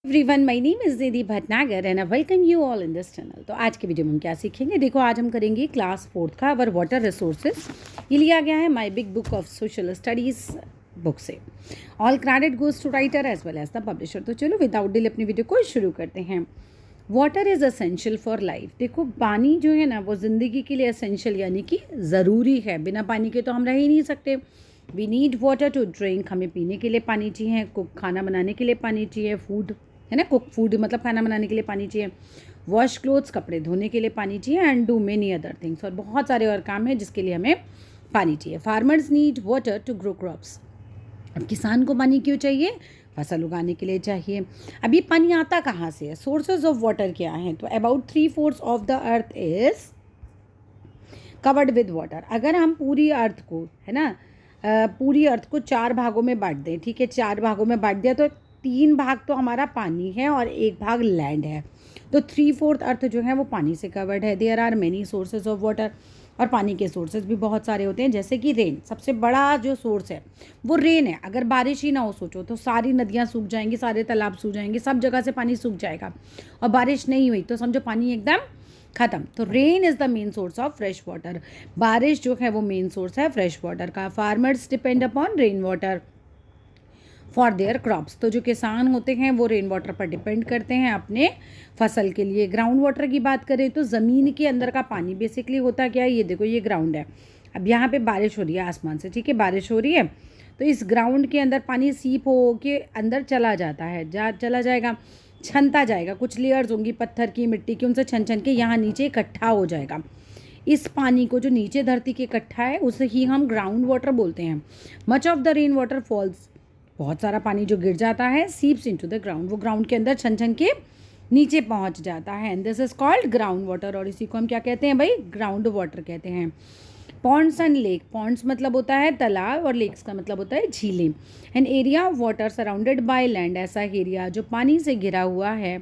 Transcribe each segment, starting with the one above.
Everyone, my name is Nidhi Bhatnagar and I welcome you all in this channel. तो आज के video में हम क्या सीखेंगे, देखो आज हम करेंगे क्लास 4th का अवर वाटर रिसोर्सेज। ये लिया गया है my big book of social studies book से। All credit goes to writer as well as the publisher. तो चलो विदाउट डिले अपनी वीडियो को शुरू करते हैं। Water is essential for life. देखो पानी जो है ना वो ज़िंदगी के लिए असेंशियल यानी कि ज़रूरी है। बिना पानी के तो हम रह ही नहीं सकते। We need water to drink. हमें पीने के लिए पानी चाहिए, कुक खाना बनाने के लिए पानी चाहिए, फूड है ना, कुक फूड मतलब खाना बनाने के लिए पानी चाहिए, वॉश क्लोथ्स कपड़े धोने के लिए पानी चाहिए and do many other things. और बहुत सारे और काम हैं जिसके लिए हमें पानी चाहिए। Farmers need water to grow crops. अब किसान को पानी क्यों चाहिए? फसल उगाने के लिए चाहिए। अब ये पानी आता कहाँ से है? सोर्सेज ऑफ वाटर क्या हैं? तो about 3/4 of the earth is covered with water. अगर हम पूरी अर्थ को है ना पूरी अर्थ को 4 भागों में बांट दें, ठीक है, 4 भागों में बांट दिया तो 3 भाग तो हमारा पानी है और 1 भाग लैंड है। तो 3/4 अर्थ जो है वो पानी से कवर्ड है। There are many sources of water. और पानी के सोर्सेज भी बहुत सारे होते हैं, जैसे कि रेन। सबसे बड़ा जो सोर्स है वो रेन है। अगर बारिश ही ना हो सोचो तो सारी नदियाँ सूख जाएंगी, सारे तालाब सूख जाएंगे, सब जगह से पानी सूख जाएगा। और बारिश नहीं हुई तो समझो पानी एकदम खत्म। तो rain is the main source of fresh water. बारिश जो है वो मेन सोर्स है फ्रेश वाटर का। Farmers depend upon rain water for their crops. तो जो किसान होते हैं वो रेन वाटर पर डिपेंड करते हैं अपने फसल के लिए। ग्राउंड वाटर की बात करें तो ज़मीन के अंदर का पानी बेसिकली होता क्या है, ये देखो ये ग्राउंड है। अब यहाँ पे बारिश हो रही है आसमान से, ठीक है, बारिश हो रही है तो इस ग्राउंड के अंदर पानी सीप हो के अंदर चला जाता है, चला जाएगा, छनता जाएगा। कुछ लेयर्स होंगी पत्थर की, मिट्टी की, उनसे छन छन के यहाँ नीचे इकट्ठा हो जाएगा। इस पानी को जो नीचे धरती के इकट्ठा है उसे ही हम ग्राउंड वाटर बोलते हैं। Much of the rain water falls. बहुत सारा पानी जो गिर जाता है सीप्स इनटू द ग्राउंड, वो ग्राउंड के अंदर छन छन के नीचे पहुंच जाता है। And this is called ground water. और इसी को हम क्या कहते हैं भाई? ग्राउंड वाटर कहते हैं। Pond's and lake. पॉन्ड्स मतलब होता है तालाब और लेक्स का मतलब होता है झीलें। An area of water surrounded by land. ऐसा एरिया जो पानी से घिरा हुआ है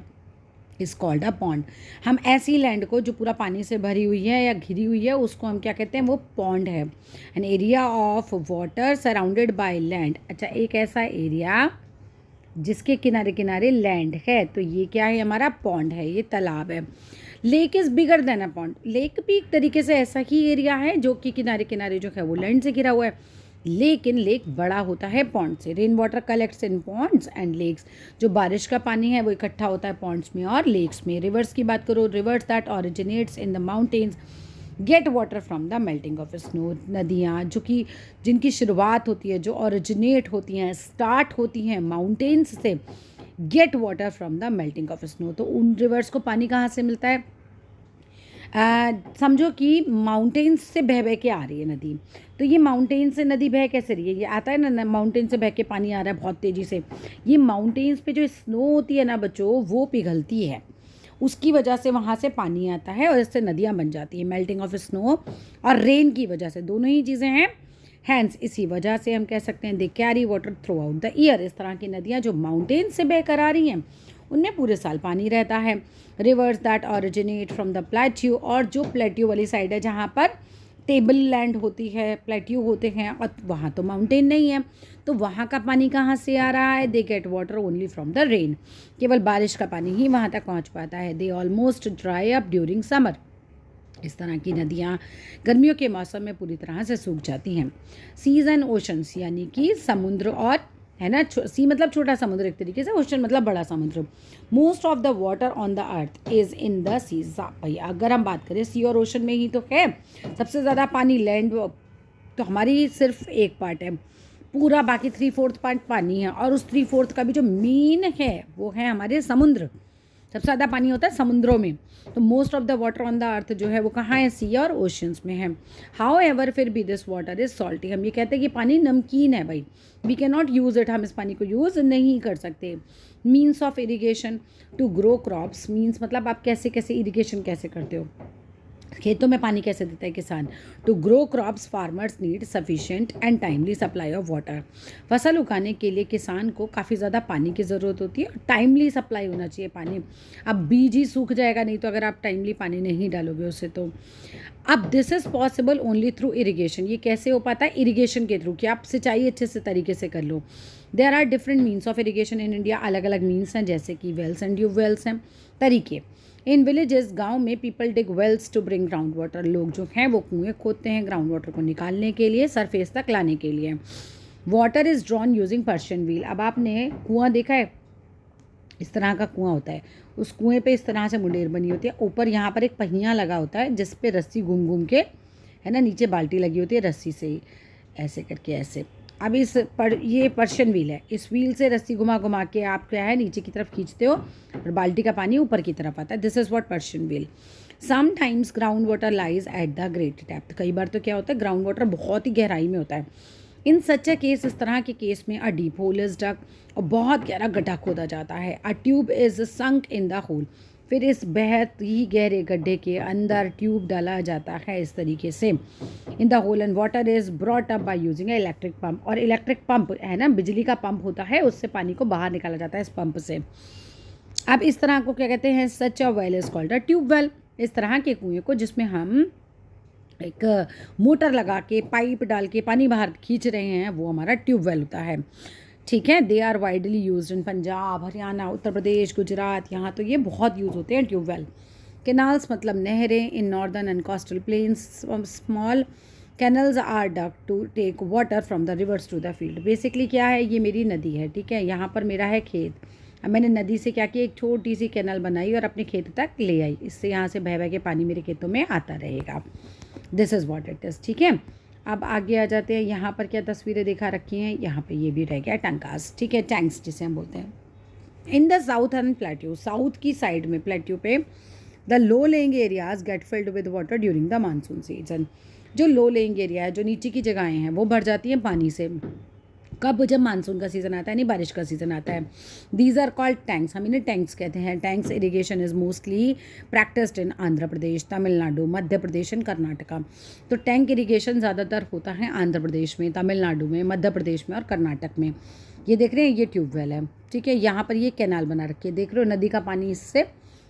इज कॉल्ड अ पॉन्ड। हम ऐसी लैंड को जो पूरा पानी से भरी हुई है या घिरी हुई है उसको हम क्या कहते हैं? वो पॉन्ड है। An area of water surrounded by land. अच्छा, एक ऐसा एरिया जिसके किनारे किनारे लैंड है तो ये क्या है? हमारा पॉन्ड है, ये तालाब है। Lake is bigger than a pond. Lake भी एक तरीके से ऐसा ही एरिया है जो कि किनारे किनारे जो है वो लैंड से घिरा हुआ है, लेकिन लेक बड़ा होता है पॉन्ड से। Rain water collects in ponds and lakes. जो बारिश का पानी है वो इकट्ठा होता है पॉन्ड्स में और लेक्स में। रिवर्स की बात करो, reverse that originates in the mountains get water from the melting of snow. नदियाँ जो कि जिनकी शुरुआत होती है, जो ओरिजिनेट होती हैं, स्टार्ट होती हैं माउंटेन्स से, get water from the melting of snow. तो उन रिवर्स को पानी कहाँ से मिलता है? समझो कि माउंटेन्स से बह बह के आ रही है नदी। तो ये माउंटेन से नदी बह कैसे रही है? ये आता है ना माउंटेन से बह के पानी आ रहा है बहुत तेज़ी से। ये माउंटेन्स पे जो स्नो होती है ना बच्चों, वो पिघलती है, उसकी वजह से वहाँ से पानी आता है और इससे नदियाँ बन जाती हैं। मेल्टिंग ऑफ स्नो और रेन की वजह से, दोनों ही चीज़ें हैं। हैंस इसी वजह से हम कह सकते हैं they carry water through out the year. इस तरह की नदियाँ जो माउंटेन से बह कर आ रही हैं उनमें पूरे साल पानी रहता है। Reverse that originate from the plateau. और जो प्लेट्यू वाली साइड है जहाँ पर टेबल लैंड होती है, प्लेट्यू होते हैं और वहाँ तो माउंटेन नहीं है, तो वहाँ का पानी कहाँ से आ रहा है? They get water only from the rain. केवल बारिश का पानी ही वहाँ तक पहुँच पाता है। They almost dry up during summer. इस तरह की नदियाँ गर्मियों के मौसम में पूरी तरह से सूख जाती हैं। सीज एंड ओशंस यानी कि समुद्र और है ना, सी मतलब छोटा समुद्र एक तरीके से, ओशन मतलब बड़ा समुद्र। Most of the water on the earth is in the seas. भैया अगर हम बात करें सी और ओशन में ही तो है सबसे ज़्यादा पानी। लैंड तो हमारी सिर्फ एक पार्ट है, पूरा बाकी 3/4 पार्ट पानी है। और उस 3/4 का भी जो मेन है वो है हमारे समुद्र। सबसे ज़्यादा पानी होता है समुद्रों में। तो most of the water on the अर्थ जो है वो कहाँ है? सी और ओशंस में है। हाउ एवर फिर भी दिस वाटर इज सॉल्टी। हम ये कहते हैं कि पानी नमकीन है भाई, we can not use it. हम इस पानी को यूज़ नहीं कर सकते। Means of irrigation to grow crops. Means मतलब आप कैसे कैसे इरीगेशन कैसे करते हो, खेतों में पानी कैसे देता है किसान? To grow crops farmers need sufficient and timely supply of water. फसल उगाने के लिए किसान को काफ़ी ज़्यादा पानी की ज़रूरत होती है और टाइमली सप्लाई होना चाहिए पानी। अब बीज ही सूख जाएगा नहीं तो अगर आप टाइमली पानी नहीं डालोगे उससे तो। अब this is possible only through irrigation. ये कैसे हो पाता है? इरीगेशन के थ्रू, कि आप सिंचाई अच्छे से तरीके से कर लो। There are different means of irrigation in India, अलग अलग मीन्स हैं, जैसे कि वेल्स एंड ट्यूब वेल्स हैं। तरीके, इन विलेजेस, गाँव में, people dig wells to bring ground water, लोग जो हैं वो कुएँ खोदते हैं ग्राउंड वाटर को निकालने के लिए, सरफेस तक लाने के लिए। Water is drawn using Persian wheel, अब आपने कुआँ देखा है, इस तरह का कुआँ होता है, उस कुएँ पे इस तरह से मुंडेर बनी होती है, ऊपर यहाँ पर एक पहिया लगा होता है जिस पे रस्सी घूम घूम के, है ना, नीचे बाल्टी लगी होती है रस्सी से ही ऐसे करके ऐसे। अब ये पर्शियन व्हील है, इस व्हील से रस्सी घुमा घुमा के आप क्या है नीचे की तरफ खींचते हो और बाल्टी का पानी ऊपर की तरफ आता है। This is what Persian wheel. Sometimes ground water lies at the great depth, कई बार तो क्या होता है ग्राउंड वाटर बहुत ही गहराई में होता है। इन सच अ केस, इस तरह के केस में a deep hole is dug, और बहुत गहरा गड्ढा खोदा जाता है। A tube is sunk in the hole, फिर इस बेहद ही गहरे गड्ढे के अंदर ट्यूब डाला जाता है इस तरीके से in the hole, and water is brought up by using electric pump, और इलेक्ट्रिक पंप है ना, बिजली का पंप होता है, उससे पानी को बाहर निकाला जाता है इस पंप से। अब इस तरह को क्या कहते हैं, such a well is called a tube well, इस तरह के कुएँ को जिसमें हम एक मोटर लगा के पाइप डाल के पानी बाहर खींच रहे हैं, वो हमारा ट्यूबवेल होता है। ठीक है, they are widely used in Punjab, Haryana, Uttar Pradesh, Gujarat, यहाँ तो ये बहुत यूज़ होते हैं ट्यूबवेल। कैनाल्स मतलब नहरें, in northern and coastal plains small canals are dug to take water from the rivers to the field. Basically क्या है, ये मेरी नदी है, ठीक है, यहाँ पर मेरा है खेत, अब मैंने नदी से क्या किया, एक छोटी सी कैनल बनाई और अपने खेत तक ले आई, इससे यहाँ से बह बह के पानी मेरे खेतों में आता रहेगा। This is what it is. ठीक है, अब आगे आ जाते हैं, यहाँ पर क्या तस्वीरें दिखा रखी हैं, यहाँ पे ये भी रह गया टंकास, ठीक है, टैंक्स जिसे हम बोलते हैं। In the southern plateau, south की साइड में प्लेट्यू पे, the low lying areas get filled with water during the monsoon season, जो लो लेइंग एरिया है, जो नीचे की जगहें हैं, वो भर जाती हैं पानी से। कब, जब मानसून का सीज़न आता है, नहीं बारिश का सीज़न आता है। दीज आर कॉल्ड टैंक्स, हम इन्हें टैंक्स कहते हैं। Tanks irrigation is mostly practised in Andhra Pradesh, Tamil Nadu, Madhya Pradesh and Karnataka. तो टैंक इरीगेशन ज़्यादातर होता है आंध्र प्रदेश में, तमिलनाडु में, मध्य प्रदेश में और कर्नाटक में। ये देख रहे हैं, ये ट्यूबवेल है, ठीक है, यहाँ पर ये कैनाल बना रखी है, देख रहे हो, नदी का पानी इससे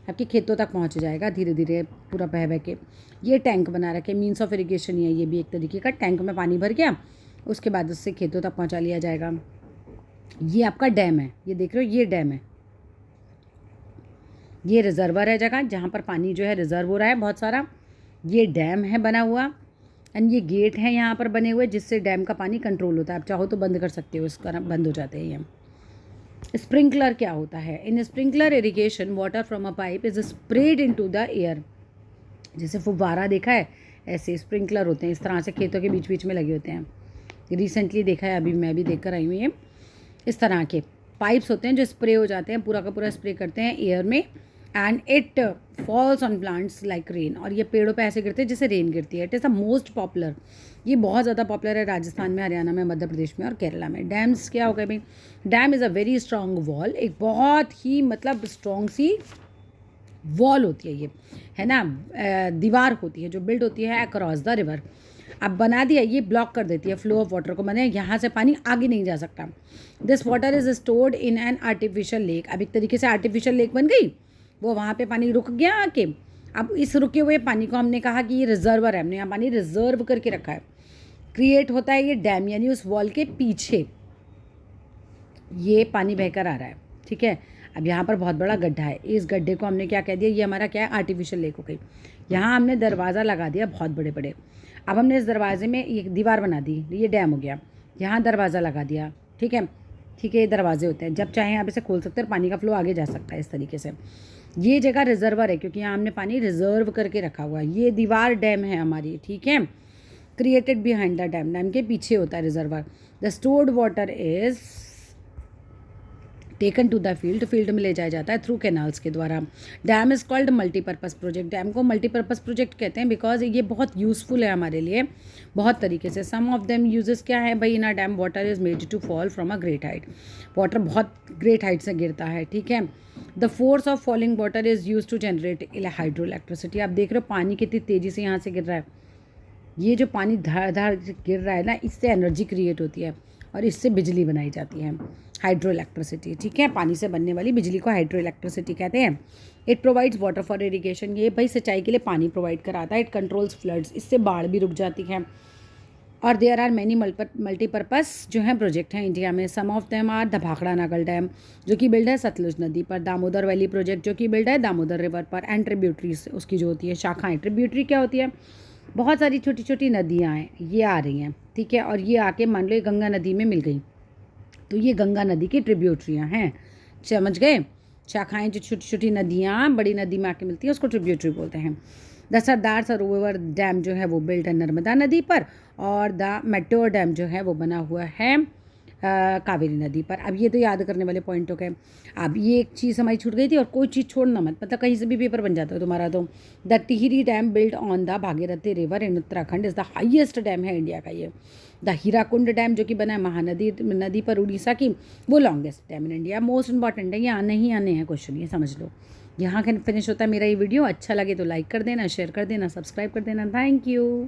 आपके खेतों तक पहुँच जाएगा धीरे धीरे पूरा बह बह के। ये टैंक बना रखे, मीन्स ऑफ इरीगेशन है, ये भी एक तरीके का, टैंक में पानी भर गया, उसके बाद उससे खेतों तक पहुंचा लिया जाएगा। ये आपका डैम है, ये देख रहे हो, ये डैम है, ये रिजर्वर है, जगह जहाँ पर पानी जो है रिजर्व हो रहा है बहुत सारा, ये डैम है बना हुआ, एंड ये गेट है यहाँ पर बने हुए जिससे डैम का पानी कंट्रोल होता है। आप चाहो तो बंद कर सकते हो, इसका बंद हो जाते हैं ये। स्प्रिंकलर क्या होता है, in sprinkler irrigation water from a pipe is spread into the air, जैसे फुव्वारा देखा है, ऐसे स्प्रिंकलर होते हैं, इस तरह से खेतों के बीच बीच में लगे होते हैं। रिसेंटली देखा है, अभी मैं भी देख कर आई हूँ, ये इस तरह के पाइप्स होते हैं जो स्प्रे हो जाते हैं, पूरा का पूरा स्प्रे करते हैं एयर में, and it falls on plants like rain, और ये पेड़ों पे ऐसे गिरते हैं जैसे रेन गिरती है। It is the most popular, ये बहुत ज़्यादा पॉपुलर है राजस्थान में, हरियाणा में, मध्य प्रदेश में और केरला में। डैम्स क्या हो गए भाई, dam is a very strong wall, एक बहुत ही मतलब स्ट्रॉन्ग सी वॉल होती है ये, है ना, दीवार होती है जो बिल्ड होती है अक्रॉस द रिवर। अब बना दिया, ये ब्लॉक कर देती है फ्लो ऑफ वाटर को, मैंने यहाँ से पानी आगे नहीं जा सकता। This water is stored in an artificial lake, अब एक तरीके से आर्टिफिशियल लेक बन गई, वो वहाँ पे पानी रुक गया आके। अब इस रुके हुए पानी को हमने कहा कि ये रिजर्वर है, हमने यहाँ पानी रिजर्व करके रखा है। क्रिएट होता है ये डैम, यानी उस वॉल के पीछे ये पानी बहकर आ रहा है, ठीक है। अब यहाँ पर बहुत बड़ा गड्ढा है, इस गड्ढे को हमने क्या कह दिया, ये हमारा क्या है, आर्टिफिशियल लेक हो गई। यहाँ हमने दरवाज़ा लगा दिया बहुत बड़े बड़े, अब हमने इस दरवाजे में एक दीवार बना दी, ये डैम हो गया, यहाँ दरवाज़ा लगा दिया, ठीक है, ठीक है, ये दरवाजे होते हैं, जब चाहें आप इसे खोल सकते हैं और पानी का फ्लो आगे जा सकता है इस तरीके से। ये जगह रिजर्वर है क्योंकि यहाँ हमने पानी रिजर्व करके रखा हुआ है। ये दीवार डैम है हमारी, ठीक है, created behind the dam, dam के पीछे होता है reservoir. The stored water is taken to the field, field में ले जाया जाता है थ्रू कैनाल्स के द्वारा। Dam is called multipurpose project, dam को मल्टीपर्पज़ प्रोजेक्ट कहते हैं बिकॉज ये बहुत यूज़फुल है हमारे लिए बहुत तरीके से। सम ऑफ देम यूजेस क्या है भाई, in a dam water is made to fall from a great height, water बहुत ग्रेट हाइट से गिरता है, ठीक है। The force of falling water is use to generate hydro electricity, आप देख रहे हो पानी कितनी तेज़ी से यहाँ से गिर रहा है, ये जो पानी धार धार गिर रहा है ना, इससे एनर्जी क्रिएट होती है और इससे बिजली बनाई जाती है, हाइड्रो इलेक्ट्रिसिटी, ठीक है, पानी से बनने वाली बिजली को हाइड्रो इलेक्ट्रिसिटी कहते हैं। It provides water for irrigation, ये भाई सिंचाई के लिए पानी प्रोवाइड कराता है। इट कंट्रोल्स फ्लड्स, इससे बाढ़ भी रुक जाती है। और देयर आर मैनी मल्टीपर्पज़ जो है प्रोजेक्ट हैं इंडिया में। Some of them are the Bhakra Nangal dam जो कि बिल्ड है सतलुज नदी पर, दामोदर वैली प्रोजेक्ट जो कि बिल्ड है दामोदर रिवर पर, एंड ट्रिब्यूटरीज उसकी जो होती है शाखाएं। ट्रिब्यूटरी क्या होती है? बहुत सारी छोटी छोटी नदियाँ हैं, ये आ रही हैं, ठीक है, और ये आके मान लो ये गंगा नदी में मिल गई, तो ये गंगा नदी की ट्रिब्यूटरियाँ हैं, समझ गए? शाखाएं जो छोटी छोटी नदियाँ बड़ी नदी में आके मिलती है उसको ट्रिब्यूटरी बोलते हैं। द सरदार सरोवर डैम जो है वो बिल्ड है नर्मदा नदी पर, और द मेट्योर डैम जो है वो बना हुआ है कावेरी नदी पर। अब ये तो याद करने वाले पॉइंट हो गए। अब ये एक चीज़ हमारी छूट गई थी, और कोई चीज़ छोड़ना मत, मतलब कहीं से भी पेपर बन जाता है तुम्हारा। तो the Tehri dam build on the Bhagirathi river in Uttarakhand is the highest dam है इंडिया का ये। द हीराकुंड डैम जो कि बना है महानदी नदी पर उड़ीसा की, वो longest dam in India. Most important है, ये आने ही आने हैं क्वेश्चन, ये समझ लो। यहाँ फिनिश होता है मेरा ये वीडियो। अच्छा लगे तो लाइक कर देना, शेयर कर देना, सब्सक्राइब कर देना। Thank you.